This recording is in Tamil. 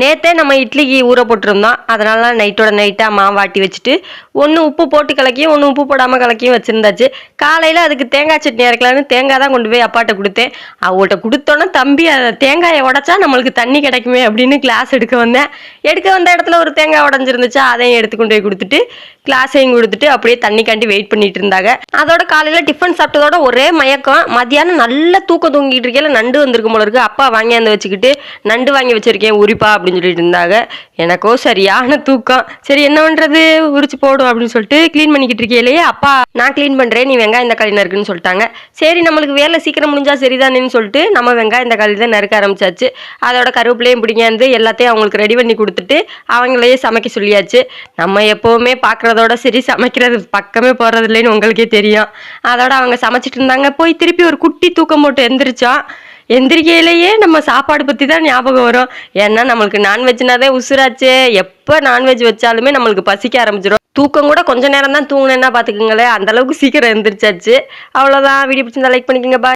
நேற்றே நம்ம இட்லிக்கு ஊற போட்டிருந்தோம். அதனால நைட்டோட நைட்டாக மாவு ஆட்டி வச்சுட்டு, ஒன்று உப்பு போட்டு கலக்கியும், ஒன்று உப்பு போடாமல் கலக்கியும் வச்சுருந்தாச்சு. காலையில் அதுக்கு தேங்காய் சட்னி அரைக்கலான்னு தேங்காய் தான் கொண்டு போய் அப்பாட்ட கொடுத்தேன். அவங்கள்ட்ட கொடுத்தோன்னே, தம்பி அதை தேங்காயை உடைச்சா நம்மளுக்கு தண்ணி கிடைக்குமே அப்படின்னு கிளாஸ் எடுக்க வந்தேன். எடுக்க வந்த இடத்துல ஒரு தேங்காய் உடஞ்சிருந்துச்சா, அதையும் எடுத்து கொண்டு போய் கொடுத்துட்டு, கிளாஸையும் கொடுத்துட்டு அப்படியே தண்ணிக்காண்டி வெயிட் பண்ணிட்டு இருந்தாங்க. அதோட காலையில் டிஃபன் சாப்பிட்டதோட ஒரே மயக்கம். மத்தியானம் நல்ல தூக்கம் தூங்கிட்டு இருக்கேன். நண்டு வந்திருக்கும் போல இருக்கு. அப்பா வாங்கியாந்து வச்சுக்கிட்டு, நண்டு வாங்கி வச்சிருக்கேன் உரிப்பா அப்படின்னு சொல்லிட்டு இருந்தாங்க. எனக்கோ சரியான தூக்கம். சரி என்ன பண்றது, உரிச்சு போடும் அப்படின்னு சொல்லிட்டு க்ளீன் பண்ணிக்கிட்டு இருக்கேலையே, அப்பா நான் க்ளீன் பண்றேன், நீ வெங்காயம் இந்த காய் நறுக்குன்னு சொல்லிட்டாங்க. சரி நம்மளுக்கு வேலை சீக்கிரம் முடிஞ்சா சரிதானேன்னு சொல்லிட்டு நம்ம வெங்காயம் இந்த காய் தான் நறுக்க ஆரம்பிச்சாச்சு. அதோட கருவேப்பிலையும் பிடிக்காந்து எல்லாத்தையும் அவங்களுக்கு ரெடி பண்ணி கொடுத்துட்டு அவங்களையே சமைக்க சொல்லியாச்சு. நம்ம எப்பவுமே பார்க்குறதோட சரி சமைக்கிறது பக்கமே போகிறது இல்லைன்னு உங்களுக்கே தெரியும். அதோட அவங்க சமைச்சிட்டு இருந்தாங்க. போய் திருப்பி ஒரு குட்டி தூக்கம் போட்டு எந்திரிச்சோம். எந்திரிக்கையிலேயே நம்ம சாப்பாடு பற்றி தான் ஞாபகம் வரும். ஏன்னா நம்மளுக்கு நான்வெஜ்னாதே உசுராச்சே. எப்போ நான்வெஜ் வச்சாலுமே நம்மளுக்கு பசிக்க ஆரம்பிச்சிடும். தூக்கம் கூட கொஞ்ச நேரம் தான் தூங்கினேன்னா பார்த்துக்குங்களேன், அந்தளவுக்கு சீக்கிரம் எந்திரிச்சாச்சு. அவ்வளோதான். வீடியோ பிடிச்சிருந்தா லைக் பண்ணிக்கோங்க. பாய்.